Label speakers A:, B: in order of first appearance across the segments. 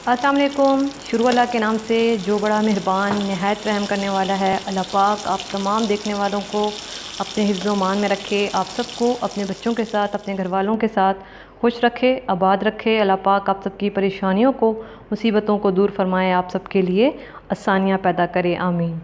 A: अस्सलाम वालेकुम। शुरू अल्लाह के नाम से जो बड़ा मेहरबान नहायत रहम करने वाला है। अल्लाह पाक आप तमाम देखने वालों को अपने हिफ्ज़ मान में रखे, आप सबको अपने बच्चों के साथ, अपने घर वालों के साथ खुश रखे, आबाद रखे। अल्लाह पाक आप सबकी परेशानियों को, मुसीबतों को दूर फरमाए, आप सबके लिए आसानियाँ पैदा करे, आमीन।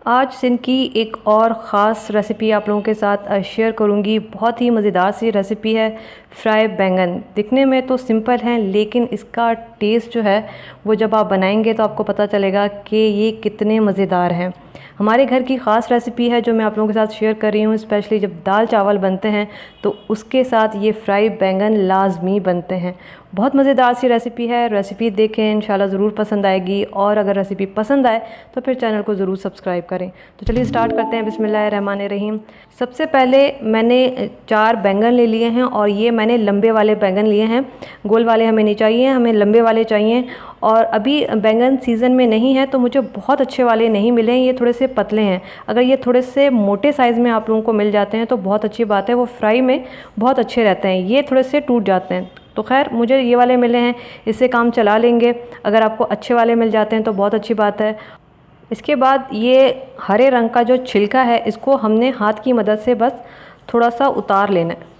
A: आज सिंध की एक और ख़ास रेसिपी आप लोगों के साथ शेयर करूंगी। बहुत ही मज़ेदार सी रेसिपी है फ्राई बैंगन। दिखने में तो सिंपल है लेकिन इसका टेस्ट जो है वो जब आप बनाएंगे तो आपको पता चलेगा कि ये कितने मज़ेदार हैं। हमारे घर की ख़ास रेसिपी है जो मैं आप लोगों के साथ शेयर कर रही हूँ। स्पेशली जब दाल चावल बनते हैं तो उसके साथ ये फ्राई बैंगन लाजमी बनते हैं। बहुत मज़ेदार सी रेसिपी है। रेसिपी देखें, इंशाल्लाह ज़रूर पसंद आएगी। और अगर रेसिपी पसंद आए तो फिर चैनल को ज़रूर सब्सक्राइब करें। तो चलिए स्टार्ट करते हैं। बिस्मिल्लाहिर्रहमानिर्रहीम। सबसे पहले मैंने 4 बैंगन ले लिए हैं और ये मैंने लंबे वाले बैंगन लिए हैं। गोल वाले हमें नहीं चाहिए, हमें लंबे वाले चाहिए। और अभी बैंगन सीज़न में नहीं है तो मुझे बहुत अच्छे वाले नहीं मिले, ये थोड़े से पतले हैं। अगर ये थोड़े से मोटे साइज़ में आप लोगों को मिल जाते हैं तो बहुत अच्छी बात है, वो फ्राई में बहुत अच्छे रहते हैं। ये थोड़े से टूट जाते हैं तो खैर मुझे ये वाले मिले हैं, इससे काम चला लेंगे। अगर आपको अच्छे वाले मिल जाते हैं तो बहुत अच्छी बात है। इसके बाद ये हरे रंग का जो छिलका है इसको हमने हाथ की मदद से बस थोड़ा सा उतार लेना है।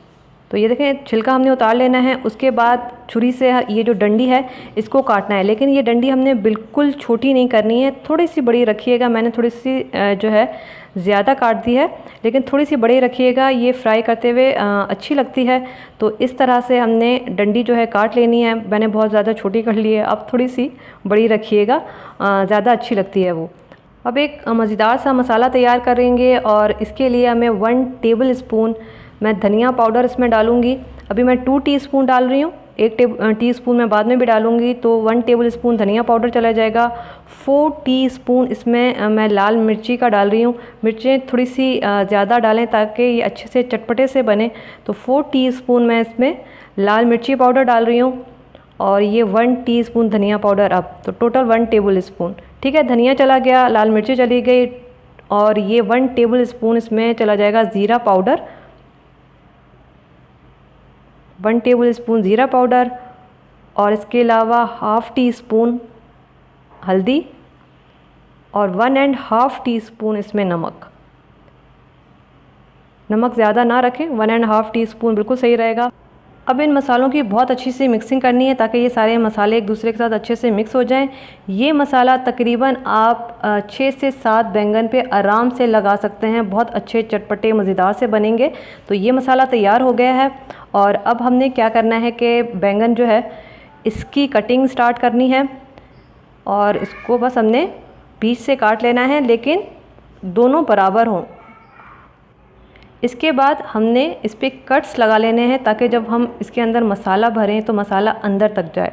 A: तो ये देखें, छिलका हमने उतार लेना है। उसके बाद छुरी से ये जो डंडी है इसको काटना है, लेकिन ये डंडी हमने बिल्कुल छोटी नहीं करनी है, थोड़ी सी बड़ी रखिएगा। मैंने थोड़ी सी जो है ज़्यादा काट दी है, लेकिन थोड़ी सी बड़ी रखिएगा, ये फ्राई करते हुए अच्छी लगती है। तो इस तरह से हमने डंडी जो है काट लेनी है। मैंने बहुत ज़्यादा छोटी कर ली है, अब थोड़ी सी बड़ी रखिएगा, ज़्यादा अच्छी लगती है वो। अब एक मज़ेदार सा मसाला तैयार करेंगे और इसके लिए हमें 1 टेबल स्पून मैं धनिया पाउडर इसमें डालूँगी। अभी मैं 2 टीस्पून डाल रही हूँ, 1 टीस्पून मैं बाद में भी डालूँगी। तो 1 टेबल स्पून धनिया पाउडर चला जाएगा। 4 टीस्पून इसमें मैं लाल मिर्ची का डाल रही हूँ। मिर्चें थोड़ी सी ज़्यादा डालें ताकि ये अच्छे से चटपटे से बने। तो 4 टीस्पून मैं इसमें लाल मिर्ची पाउडर डाल रही हूँ और ये 1 टीस्पून धनिया पाउडर। अब तो टोटल 1 टेबल स्पून। ठीक है, धनिया चला गया, लाल मिर्ची चली गई और ये 1 टेबल स्पून इसमें चला जाएगा ज़ीरा पाउडर। 1 टेबल स्पून ज़ीरा पाउडर और इसके अलावा 1/2 टीस्पून हल्दी और 1.5 टीस्पून इसमें नमक। नमक ज़्यादा ना रखें, 1.5 टीस्पून बिल्कुल सही रहेगा। अब इन मसालों की बहुत अच्छी सी मिक्सिंग करनी है ताकि ये सारे मसाले एक दूसरे के साथ अच्छे से मिक्स हो जाएं। ये मसाला तकरीबन आप 6 से 7 बैंगन पे आराम से लगा सकते हैं। बहुत अच्छे चटपटे मज़ेदार से बनेंगे। तो ये मसाला तैयार हो गया है और अब हमने क्या करना है कि बैंगन जो है इसकी कटिंग स्टार्ट करनी है और इसको बस हमने बीच से काट लेना है, लेकिन दोनों बराबर हों। इसके बाद हमने इस पर कट्स लगा लेने हैं ताकि जब हम इसके अंदर मसाला भरें तो मसाला अंदर तक जाए।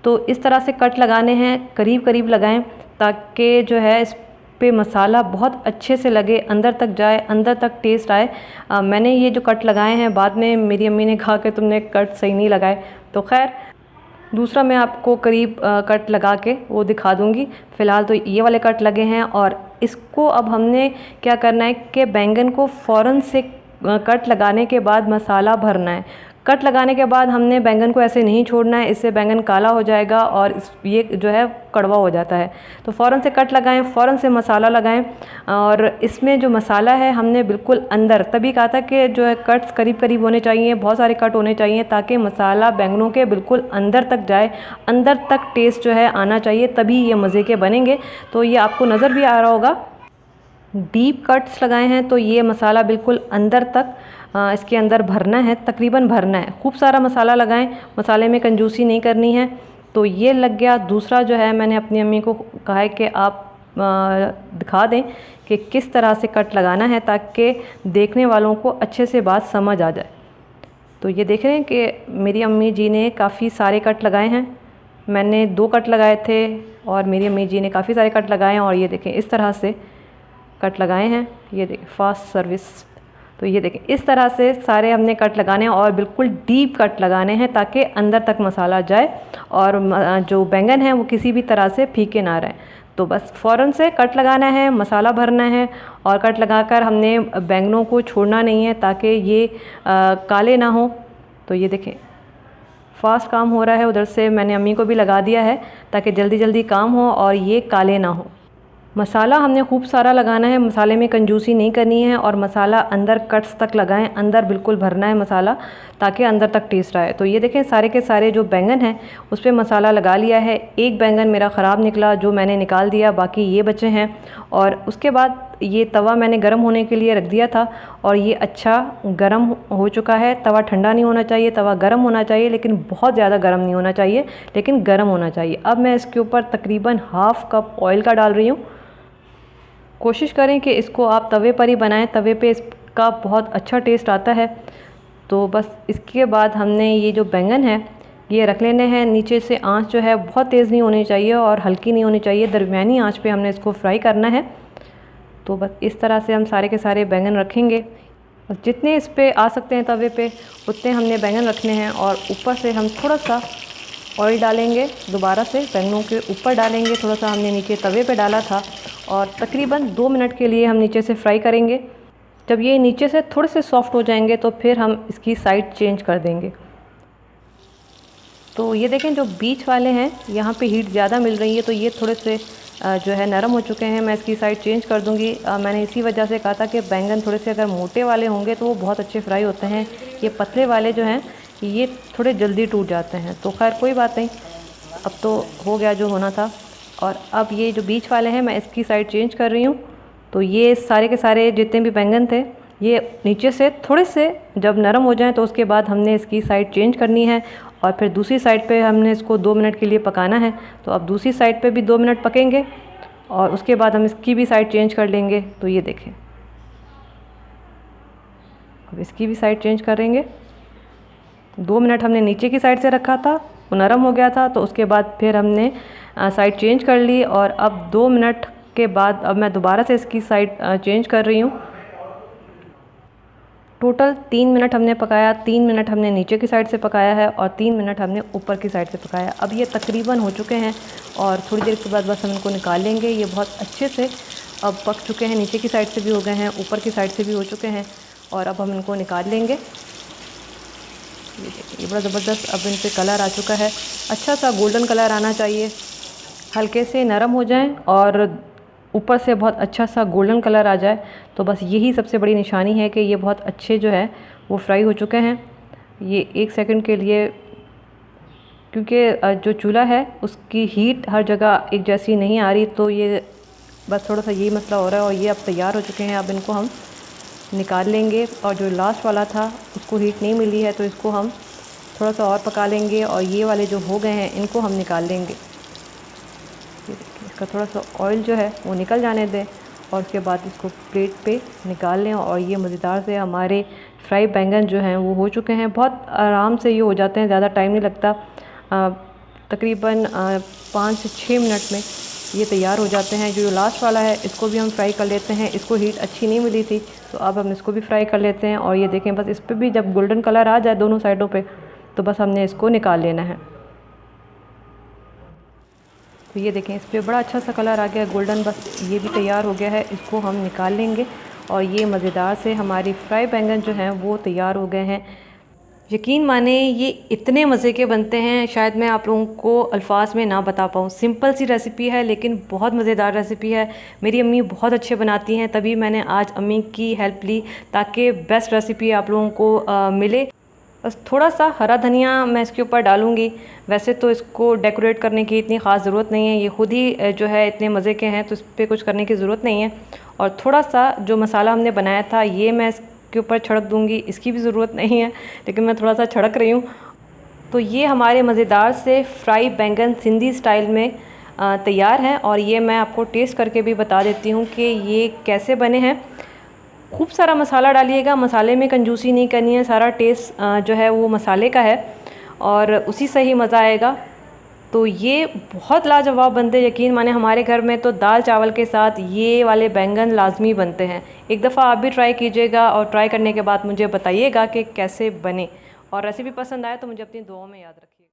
A: तो इस तरह से कट लगाने हैं, करीब करीब लगाएं ताकि जो है इस पे मसाला बहुत अच्छे से लगे, अंदर तक जाए, अंदर तक टेस्ट आए। मैंने ये जो कट लगाए हैं, बाद में मेरी अम्मी ने कहा कि तुमने कट सही नहीं लगाए, तो खैर दूसरा मैं आपको करीब कट लगा के वो दिखा दूंगी। फ़िलहाल तो ये वाले कट लगे हैं और इसको अब हमने क्या करना है कि बैंगन को फ़ौरन से कट लगाने के बाद मसाला भरना है। कट लगाने के बाद हमने बैंगन को ऐसे नहीं छोड़ना है, इससे बैंगन काला हो जाएगा और ये जो है कड़वा हो जाता है। तो फ़ौरन से कट लगाएं, फ़ौरन से मसाला लगाएं। और इसमें जो मसाला है हमने बिल्कुल अंदर, तभी कहा था कि जो है कट्स करीब करीब होने चाहिए, बहुत सारे कट होने चाहिए ताकि मसाला बैंगनों के बिल्कुल अंदर तक जाए, अंदर तक टेस्ट जो है आना चाहिए, तभी ये मज़े के बनेंगे। तो ये आपको नज़र भी आ रहा होगा, डीप कट्स लगाए हैं तो ये मसाला बिल्कुल अंदर तक इसके अंदर भरना है, तकरीबन भरना है। खूब सारा मसाला लगाएं, मसाले में कंजूसी नहीं करनी है। तो ये लग गया। दूसरा जो है मैंने अपनी अम्मी को कहा है कि आप दिखा दें कि किस तरह से कट लगाना है ताकि देखने वालों को अच्छे से बात समझ आ जाए। तो ये देख रहे हैं कि मेरी अम्मी जी ने काफ़ी सारे कट लगाए हैं। मैंने 2 कट लगाए थे और मेरी अम्मी जी ने काफ़ी सारे कट लगाए हैं और ये देखें इस तरह से कट लगाए हैं। ये देखें फास्ट सर्विस। तो ये देखें इस तरह से सारे हमने कट लगाने हैं और बिल्कुल डीप कट लगाने हैं ताकि अंदर तक मसाला जाए और जो बैंगन है वो किसी भी तरह से फीके ना रहें। तो बस फ़ौरन से कट लगाना है, मसाला भरना है और कट लगाकर हमने बैंगनों को छोड़ना नहीं है ताकि ये काले ना हो। तो ये देखें फास्ट काम हो रहा है, उधर से मैंने अम्मी को भी लगा दिया है ताकि जल्दी जल्दी काम हो और ये काले ना हो। मसाला हमने खूब सारा लगाना है, मसाले में कंजूसी नहीं करनी है और मसाला अंदर कट्स तक लगाएं, अंदर बिल्कुल भरना है मसाला ताकि अंदर तक टेस्ट आए। तो ये देखें सारे के सारे जो बैंगन हैं उस पर मसाला लगा लिया है। एक बैंगन मेरा ख़राब निकला जो मैंने निकाल दिया, बाकी ये बचे हैं। और उसके बाद ये तवा मैंने गर्म होने के लिए रख दिया था और ये अच्छा गर्म हो चुका है। तवा ठंडा नहीं होना चाहिए, तवा गर्म होना चाहिए, लेकिन बहुत ज़्यादा गर्म नहीं होना चाहिए, लेकिन गर्म होना चाहिए। अब मैं इसके ऊपर तकरीबन हाफ़ कप ऑयल का डाल रही हूँ। कोशिश करें कि इसको आप तवे पर ही बनाएं, तवे पे इसका बहुत अच्छा टेस्ट आता है। तो बस इसके बाद हमने ये जो बैंगन है ये रख लेने हैं। नीचे से आंच जो है बहुत तेज़ नहीं होनी चाहिए और हल्की नहीं होनी चाहिए, दरमियानी आंच पे हमने इसको फ्राई करना है। तो बस इस तरह से हम सारे के सारे बैंगन रखेंगे। और जितने इस पे आ सकते हैं तवे पे उतने हमने बैंगन रखने हैं। और ऊपर से हम थोड़ा सा ऑयल डालेंगे, दोबारा से बैंगनों के ऊपर डालेंगे। थोड़ा सा हमने नीचे तवे पे डाला था और तकरीबन 2 मिनट के लिए हम नीचे से फ्राई करेंगे। जब ये नीचे से थोड़े से सॉफ्ट हो जाएंगे तो फिर हम इसकी साइड चेंज कर देंगे। तो ये देखें जो बीच वाले हैं यहाँ पे हीट ज़्यादा मिल रही है, तो ये थोड़े से जो है नरम हो चुके हैं। मैं इसकी साइड चेंज कर दूँगी। मैंने इसी वजह से कहा था कि बैंगन थोड़े से अगर मोटे वाले होंगे तो वो बहुत अच्छे फ्राई होते हैं। ये पतले वाले जो हैं ये थोड़े जल्दी टूट जाते हैं। तो खैर कोई बात नहीं, अब तो हो गया जो होना था। और अब ये जो बीच वाले हैं मैं इसकी साइड चेंज कर रही हूँ। तो ये सारे के सारे जितने भी बैंगन थे ये नीचे से थोड़े से जब नरम हो जाएं तो उसके बाद हमने इसकी साइड चेंज करनी है और फिर दूसरी साइड पे हमने इसको 2 मिनट के लिए पकाना है। तो अब दूसरी साइड पे भी 2 मिनट पकेंगे और उसके बाद हम इसकी भी साइड चेंज कर लेंगे। तो ये देखें अब इसकी भी साइड चेंज करेंगे। 2 मिनट हमने नीचे की साइड से रखा था, वो नरम हो गया था, तो उसके बाद फिर हमने साइड चेंज कर ली। और अब 2 मिनट के बाद अब मैं दोबारा से इसकी साइड चेंज कर रही हूँ। टोटल 3 मिनट हमने पकाया, 3 मिनट हमने नीचे की साइड से पकाया है और 3 मिनट हमने ऊपर की साइड से पकाया। अब ये तकरीबन हो चुके हैं और थोड़ी देर के बाद बस हम इनको निकाल लेंगे। ये बहुत अच्छे से अब पक चुके हैं, नीचे की साइड से भी हो गए हैं, ऊपर की साइड से भी हो चुके हैं और अब हम इनको निकाल लेंगे। ये देखिए ये बड़ा ज़बरदस्त अब इन पर कलर आ चुका है, अच्छा सा गोल्डन कलर आना चाहिए, हल्के से नरम हो जाएं और ऊपर से बहुत अच्छा सा गोल्डन कलर आ जाए। तो बस यही सबसे बड़ी निशानी है कि ये बहुत अच्छे जो है वो फ्राई हो चुके हैं। ये 1 सेकंड के लिए, क्योंकि जो चूल्हा है उसकी हीट हर जगह एक जैसी नहीं आ रही, तो ये बस थोड़ा सा यही मसला हो रहा है। और ये अब तैयार हो चुके हैं, अब इनको हम निकाल लेंगे। और जो लास्ट वाला था उसको हीट नहीं मिली है तो इसको हम थोड़ा सा और पका लेंगे और ये वाले जो हो गए हैं इनको हम निकाल लेंगे। इसका थोड़ा सा ऑयल जो है वो निकल जाने दें और उसके बाद इसको प्लेट पे निकाल लें। और ये मज़ेदार से हमारे फ्राई बैंगन जो हैं वो हो चुके हैं। बहुत आराम से ये हो जाते हैं, ज़्यादा टाइम नहीं लगता। तकरीबन 5 से 6 मिनट में ये तैयार हो जाते हैं। जो लास्ट वाला है इसको भी हम फ्राई कर लेते हैं। इसको हीट अच्छी नहीं मिली थी तो अब हम इसको भी फ्राई कर लेते हैं। और ये देखें बस इस पर भी जब गोल्डन कलर आ जाए दोनों साइडों पे तो बस हमने इसको निकाल लेना है। तो ये देखें इस पर बड़ा अच्छा सा कलर आ गया है गोल्डन, बस ये भी तैयार हो गया है, इसको हम निकाल लेंगे। और ये मज़ेदार से हमारी फ्राई बैंगन जो हैं वो तैयार हो गए हैं। यकीन माने ये इतने मज़े के बनते हैं शायद मैं आप लोगों को अल्फाज में ना बता पाऊँ। सिंपल सी रेसिपी है लेकिन बहुत मज़ेदार रेसिपी है। मेरी अम्मी बहुत अच्छे बनाती हैं, तभी मैंने आज अम्मी की हेल्प ली ताकि बेस्ट रेसिपी आप लोगों को मिले। बस थोड़ा सा हरा धनिया मैं इसके ऊपर डालूँगी। वैसे तो इसको डेकोरेट करने की इतनी ख़ास ज़रूरत नहीं है, ये खुद ही जो है इतने मज़े के हैं तो इस पर कुछ करने की ज़रूरत नहीं है। और थोड़ा सा जो मसाला हमने बनाया था ये मैं इसके ऊपर छिड़क दूँगी, इसकी भी ज़रूरत नहीं है लेकिन मैं थोड़ा सा छिड़क रही हूँ। तो ये हमारे मज़ेदार से फ्राई बैंगन सिंधी स्टाइल में तैयार हैं। और ये मैं आपको टेस्ट करके भी बता देती हूँ कि ये कैसे बने हैं। खूब सारा मसाला डालिएगा, मसाले में कंजूसी नहीं करनी है, सारा टेस्ट जो है वो मसाले का है और उसी से ही मज़ा आएगा। तो ये बहुत लाजवाब बनते, यकीन माने हमारे घर में तो दाल चावल के साथ ये वाले बैंगन लाजमी बनते हैं। एक दफ़ा आप भी ट्राई कीजिएगा और ट्राई करने के बाद मुझे बताइएगा कि कैसे बने। और रेसिपी पसंद आए तो मुझे अपनी दुआओं में याद रखिए।